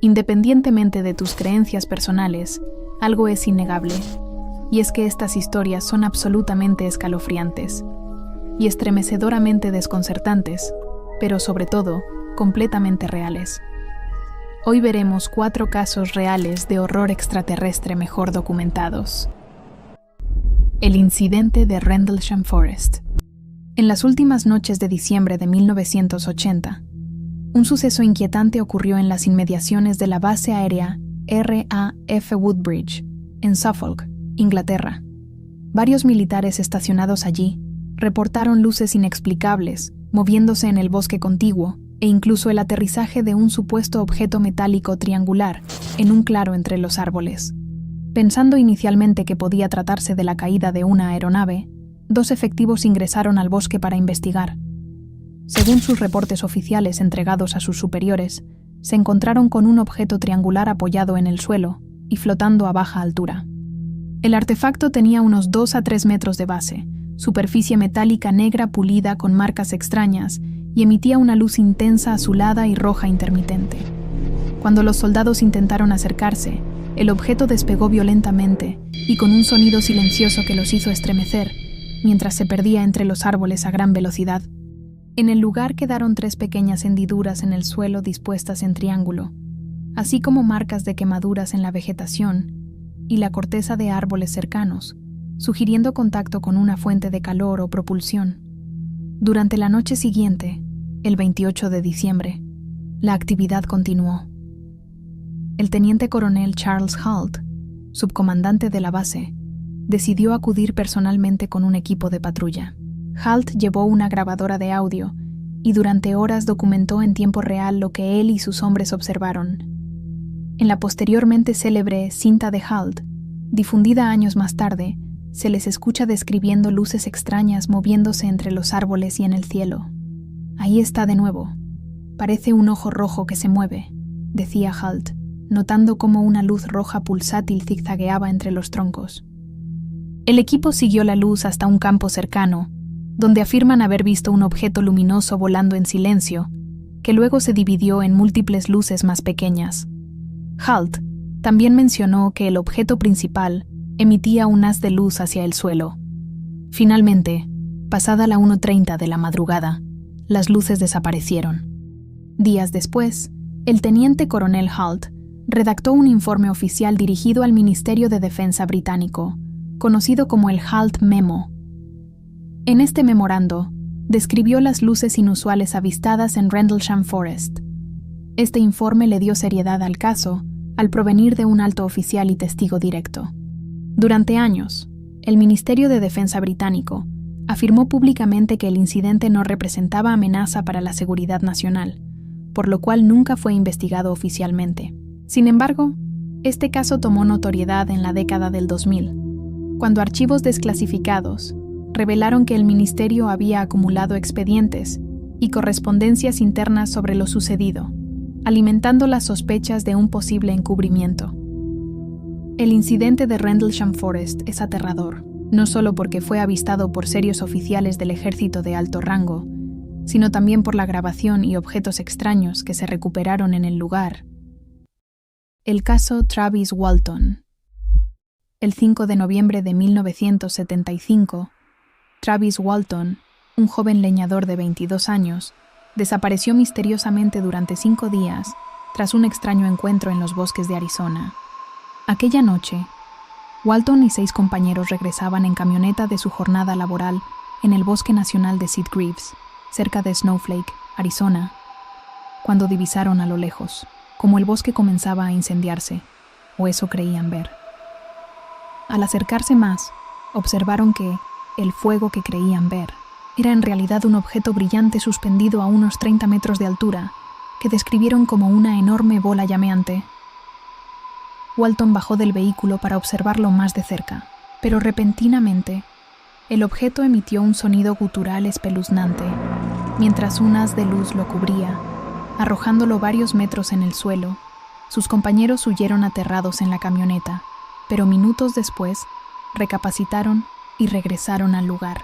Independientemente de tus creencias personales, algo es innegable, y es que estas historias son absolutamente escalofriantes y estremecedoramente desconcertantes, pero sobre todo, completamente reales. Hoy veremos 4 casos reales de horror extraterrestre mejor documentados. El incidente de Rendlesham Forest. En las últimas noches de diciembre de 1980, un suceso inquietante ocurrió en las inmediaciones de la base aérea RAF Woodbridge, en Suffolk, Inglaterra. Varios militares estacionados allí reportaron luces inexplicables moviéndose en el bosque contiguo e incluso el aterrizaje de un supuesto objeto metálico triangular en un claro entre los árboles. Pensando inicialmente que podía tratarse de la caída de una aeronave, 2 efectivos ingresaron al bosque para investigar. Según sus reportes oficiales entregados a sus superiores, se encontraron con un objeto triangular apoyado en el suelo y flotando a baja altura. El artefacto tenía unos 2 a 3 metros de base, superficie metálica negra pulida con marcas extrañas y emitía una luz intensa azulada y roja intermitente. Cuando los soldados intentaron acercarse, el objeto despegó violentamente y con un sonido silencioso que los hizo estremecer, mientras se perdía entre los árboles a gran velocidad. En el lugar quedaron 3 pequeñas hendiduras en el suelo dispuestas en triángulo, así como marcas de quemaduras en la vegetación y la corteza de árboles cercanos, sugiriendo contacto con una fuente de calor o propulsión. Durante la noche siguiente, el 28 de diciembre, la actividad continuó. El teniente coronel Charles Halt, subcomandante de la base, decidió acudir personalmente con un equipo de patrulla. Halt llevó una grabadora de audio y durante horas documentó en tiempo real lo que él y sus hombres observaron. En la posteriormente célebre cinta de Halt, difundida años más tarde, se les escucha describiendo luces extrañas moviéndose entre los árboles y en el cielo. «Ahí está de nuevo. Parece un ojo rojo que se mueve», decía Halt, notando cómo una luz roja pulsátil zigzagueaba entre los troncos. El equipo siguió la luz hasta un campo cercano, donde afirman haber visto un objeto luminoso volando en silencio, que luego se dividió en múltiples luces más pequeñas. Halt también mencionó que el objeto principal emitía un haz de luz hacia el suelo. Finalmente, pasada la 1:30 de la madrugada, las luces desaparecieron. Días después, el teniente coronel Halt redactó un informe oficial dirigido al Ministerio de Defensa británico, conocido como el Halt Memo. En este memorando, describió las luces inusuales avistadas en Rendlesham Forest. Este informe le dio seriedad al caso, al provenir de un alto oficial y testigo directo. Durante años, el Ministerio de Defensa británico afirmó públicamente que el incidente no representaba amenaza para la seguridad nacional, por lo cual nunca fue investigado oficialmente. Sin embargo, este caso tomó notoriedad en la década del 2000, cuando archivos desclasificados revelaron que el ministerio había acumulado expedientes y correspondencias internas sobre lo sucedido, alimentando las sospechas de un posible encubrimiento. El incidente de Rendlesham Forest es aterrador, no solo porque fue avistado por serios oficiales del ejército de alto rango, sino también por la grabación y objetos extraños que se recuperaron en el lugar. El caso Travis Walton. El 5 de noviembre de 1975, Travis Walton, un joven leñador de 22 años, desapareció misteriosamente durante 5 días tras un extraño encuentro en los bosques de Arizona. Aquella noche, Walton y 6 compañeros regresaban en camioneta de su jornada laboral en el Bosque Nacional de Sitgreaves, cerca de Snowflake, Arizona, cuando divisaron a lo lejos, como el bosque comenzaba a incendiarse, o eso creían ver. Al acercarse más, observaron que el fuego que creían ver era en realidad un objeto brillante suspendido a unos 30 metros de altura, que describieron como una enorme bola llameante. Walton bajó del vehículo para observarlo más de cerca, pero repentinamente, el objeto emitió un sonido gutural espeluznante, mientras un haz de luz lo cubría, arrojándolo varios metros en el suelo. Sus compañeros huyeron aterrados en la camioneta, pero minutos después, recapacitaron y regresaron al lugar.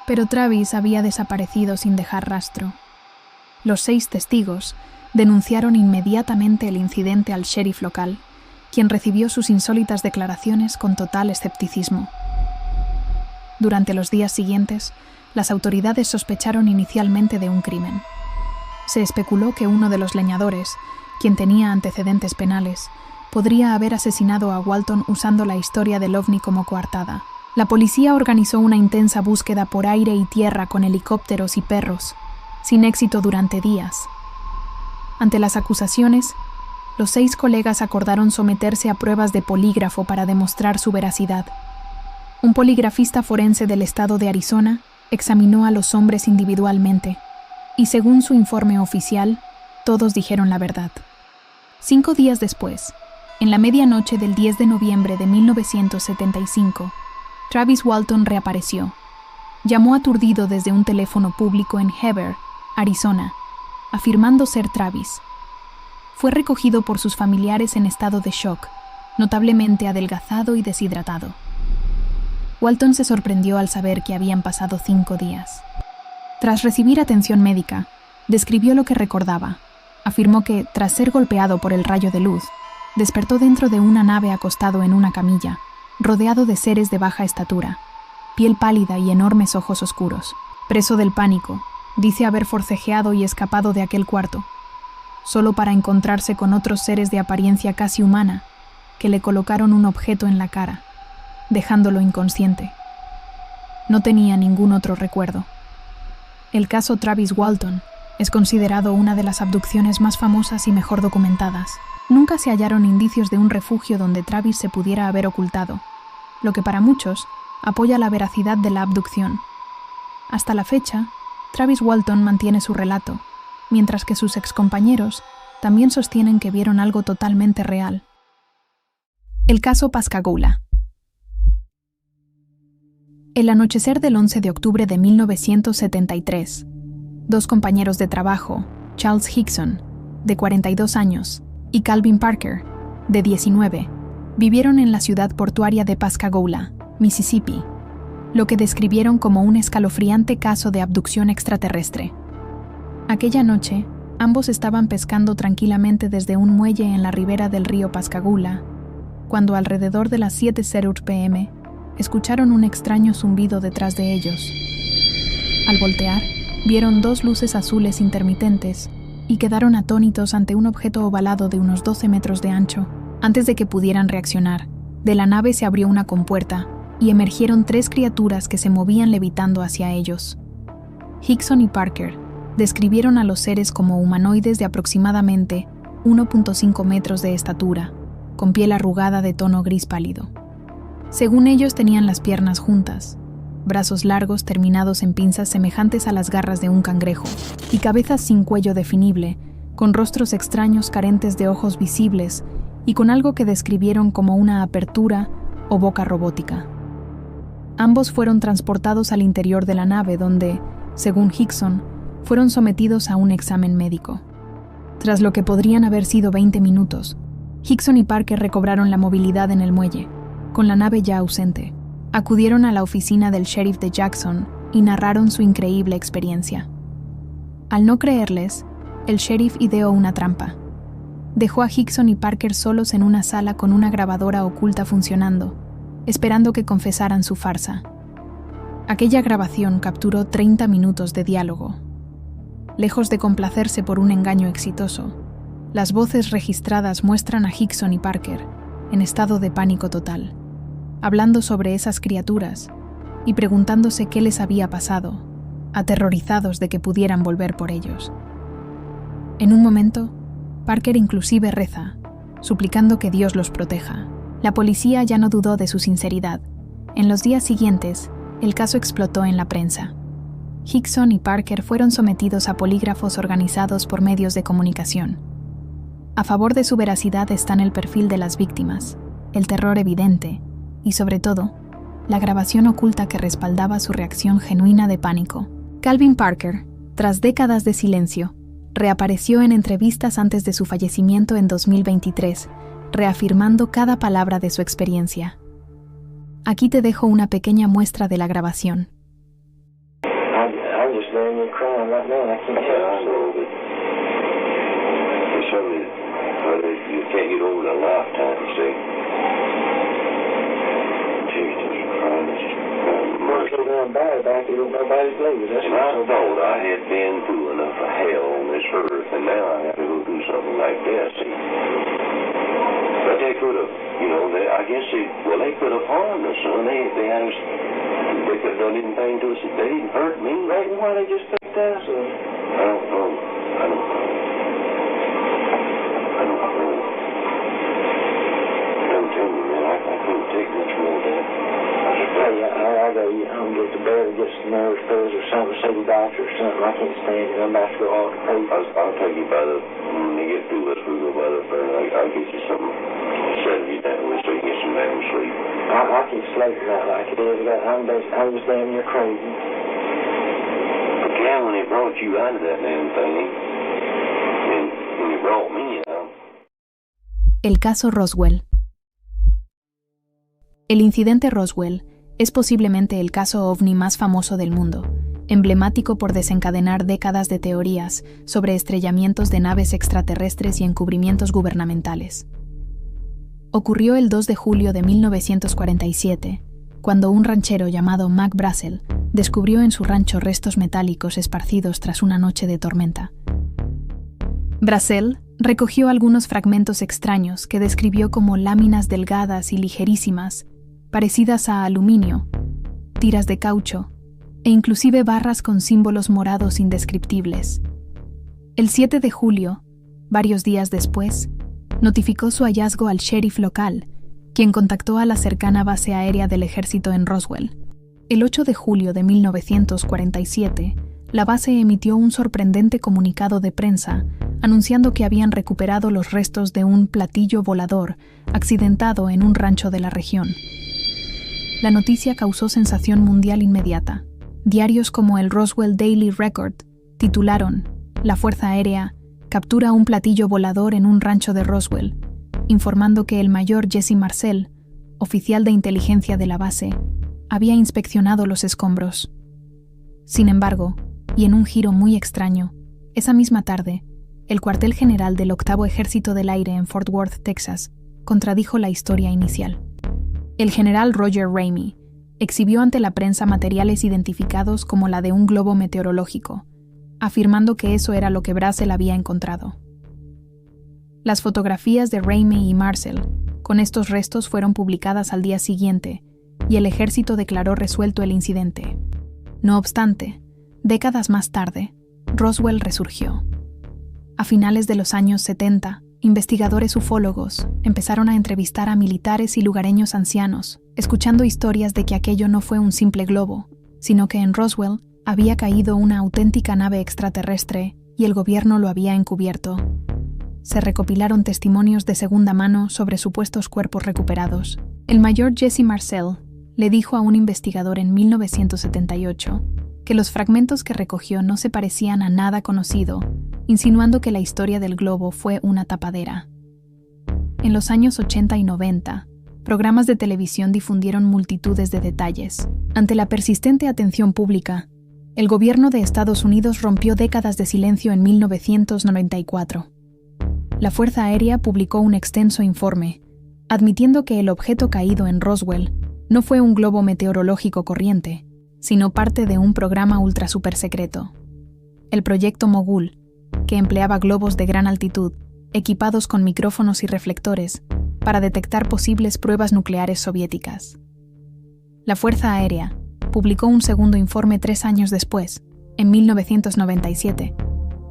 Pero Travis había desaparecido sin dejar rastro. Los 6 testigos denunciaron inmediatamente el incidente al sheriff local, quien recibió sus insólitas declaraciones con total escepticismo. Durante los días siguientes, las autoridades sospecharon inicialmente de un crimen. Se especuló que uno de los leñadores, quien tenía antecedentes penales, podría haber asesinado a Walton usando la historia del ovni como coartada. La policía organizó una intensa búsqueda por aire y tierra con helicópteros y perros, sin éxito durante días. Ante las acusaciones, los 6 colegas acordaron someterse a pruebas de polígrafo para demostrar su veracidad. Un poligrafista forense del estado de Arizona examinó a los hombres individualmente, y según su informe oficial, todos dijeron la verdad. 5 días después, en la medianoche del 10 de noviembre de 1975, Travis Walton reapareció. Llamó aturdido desde un teléfono público en Heber, Arizona, afirmando ser Travis. Fue recogido por sus familiares en estado de shock, notablemente adelgazado y deshidratado. Walton se sorprendió al saber que habían pasado 5 días. Tras recibir atención médica, describió lo que recordaba. Afirmó que, tras ser golpeado por el rayo de luz, despertó dentro de una nave acostado en una camilla, rodeado de seres de baja estatura, piel pálida y enormes ojos oscuros. Preso del pánico, dice haber forcejeado y escapado de aquel cuarto, solo para encontrarse con otros seres de apariencia casi humana, que le colocaron un objeto en la cara, dejándolo inconsciente. No tenía ningún otro recuerdo. El caso Travis Walton es considerado una de las abducciones más famosas y mejor documentadas. Nunca se hallaron indicios de un refugio donde Travis se pudiera haber ocultado, lo que para muchos apoya la veracidad de la abducción. Hasta la fecha, Travis Walton mantiene su relato, mientras que sus excompañeros también sostienen que vieron algo totalmente real. El caso Pascagoula. El anochecer del 11 de octubre de 1973, 2 compañeros de trabajo, Charles Hickson, de 42 años, y Calvin Parker, de 19, vivieron en la ciudad portuaria de Pascagoula, Mississippi, lo que describieron como un escalofriante caso de abducción extraterrestre. Aquella noche, ambos estaban pescando tranquilamente desde un muelle en la ribera del río Pascagoula, cuando alrededor de las 7:00 p.m., escucharon un extraño zumbido detrás de ellos. Al voltear, vieron 2 luces azules intermitentes y quedaron atónitos ante un objeto ovalado de unos 12 metros de ancho. Antes de que pudieran reaccionar, de la nave se abrió una compuerta y emergieron 3 criaturas que se movían levitando hacia ellos. Hickson y Parker describieron a los seres como humanoides de aproximadamente 1.5 metros de estatura, con piel arrugada de tono gris pálido. Según ellos, tenían las piernas juntas, brazos largos terminados en pinzas semejantes a las garras de un cangrejo, y cabezas sin cuello definible, con rostros extraños carentes de ojos visibles y con algo que describieron como una apertura o boca robótica. Ambos fueron transportados al interior de la nave donde, según Hickson, fueron sometidos a un examen médico. Tras lo que podrían haber sido 20 minutos, Hickson y Parker recobraron la movilidad en el muelle, con la nave ya ausente. Acudieron a la oficina del sheriff de Jackson y narraron su increíble experiencia. Al no creerles, el sheriff ideó una trampa. Dejó a Hickson y Parker solos en una sala con una grabadora oculta funcionando, esperando que confesaran su farsa. Aquella grabación capturó 30 minutos de diálogo. Lejos de complacerse por un engaño exitoso, las voces registradas muestran a Hickson y Parker en estado de pánico total, hablando sobre esas criaturas y preguntándose qué les había pasado, aterrorizados de que pudieran volver por ellos. En un momento, Parker inclusive reza, suplicando que Dios los proteja. La policía ya no dudó de su sinceridad. En los días siguientes, el caso explotó en la prensa. Hickson y Parker fueron sometidos a polígrafos organizados por medios de comunicación. A favor de su veracidad están el perfil de las víctimas, el terror evidente y, sobre todo, la grabación oculta que respaldaba su reacción genuina de pánico. Calvin Parker, tras décadas de silencio, reapareció en entrevistas antes de su fallecimiento en 2023, reafirmando cada palabra de su experiencia. Aquí te dejo una pequeña muestra de la grabación. I'm just laying here crying right now. I can't help it. can't get over the lifetime, you see. Jesus Christ. Mercy going bad back, you don't nobody believe it. And I thought I had been through enough of hell on this earth, and now I have to go do something like that, see. But they could have, you know, I guess they could have harmed us, son. They could have done anything to us. They didn't hurt me. Right, why they just took that, son? I don't know. Don't tell me, man. I couldn't take much more of that. Hey, I go home, get to bed, get some nerve pills or something, see the doctor or something. I can't stand it. I'm about to go all the way. I'll take you by when they get through us, we'll go by the phone. I'll get you something, settle you down with so you can get some damn sleep. I can't sleep tonight like it is. I'm just damn near crazy. But yeah, when they brought you out of that damn thing, and they brought me out. El caso Roswell. El incidente Roswell es posiblemente el caso ovni más famoso del mundo, emblemático por desencadenar décadas de teorías sobre estrellamientos de naves extraterrestres y encubrimientos gubernamentales. Ocurrió el 2 de julio de 1947, cuando un ranchero llamado Mac Brazel descubrió en su rancho restos metálicos esparcidos tras una noche de tormenta. Brazel recogió algunos fragmentos extraños que describió como láminas delgadas y ligerísimas, parecidas a aluminio, tiras de caucho e inclusive barras con símbolos morados indescriptibles. El 7 de julio, varios días después, notificó su hallazgo al sheriff local, quien contactó a la cercana base aérea del ejército en Roswell. El 8 de julio de 1947, la base emitió un sorprendente comunicado de prensa anunciando que habían recuperado los restos de un platillo volador accidentado en un rancho de la región. La noticia causó sensación mundial inmediata. Diarios como el Roswell Daily Record titularon «La Fuerza Aérea captura un platillo volador en un rancho de Roswell», informando que el mayor Jesse Marcel, oficial de inteligencia de la base, había inspeccionado los escombros. Sin embargo, y en un giro muy extraño, esa misma tarde, el cuartel general del 8º Ejército del Aire en Fort Worth, Texas, contradijo la historia inicial. El general Roger Ramey exhibió ante la prensa materiales identificados como la de un globo meteorológico, afirmando que eso era lo que Brazel había encontrado. Las fotografías de Ramey y Marcel con estos restos fueron publicadas al día siguiente y el ejército declaró resuelto el incidente. No obstante, décadas más tarde, Roswell resurgió. A finales de los años 70, investigadores ufólogos empezaron a entrevistar a militares y lugareños ancianos, escuchando historias de que aquello no fue un simple globo, sino que en Roswell había caído una auténtica nave extraterrestre y el gobierno lo había encubierto. Se recopilaron testimonios de segunda mano sobre supuestos cuerpos recuperados. El mayor Jesse Marcel le dijo a un investigador en 1978 que los fragmentos que recogió no se parecían a nada conocido, insinuando que la historia del globo fue una tapadera. En los años 80 y 90, programas de televisión difundieron multitudes de detalles. Ante la persistente atención pública, el gobierno de Estados Unidos rompió décadas de silencio en 1994. La Fuerza Aérea publicó un extenso informe, admitiendo que el objeto caído en Roswell no fue un globo meteorológico corriente, sino parte de un programa ultrasupersecreto. El proyecto Mogul, que empleaba globos de gran altitud, equipados con micrófonos y reflectores, para detectar posibles pruebas nucleares soviéticas. La Fuerza Aérea publicó un segundo informe 3 años después, en 1997,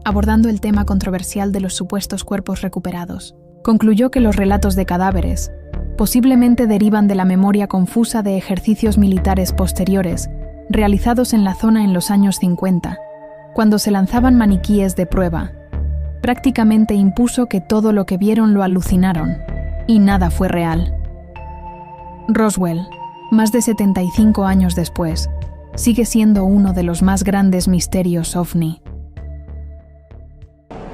abordando el tema controversial de los supuestos cuerpos recuperados. Concluyó que los relatos de cadáveres posiblemente derivan de la memoria confusa de ejercicios militares posteriores realizados en la zona en los años 50, cuando se lanzaban maniquíes de prueba. Prácticamente impuso que todo lo que vieron lo alucinaron, y nada fue real. Roswell, más de 75 años después, sigue siendo uno de los más grandes misterios OVNI.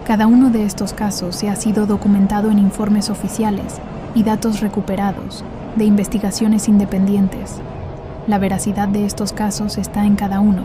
Cada uno de estos casos se ha sido documentado en informes oficiales y datos recuperados de investigaciones independientes. La veracidad de estos casos está en cada uno,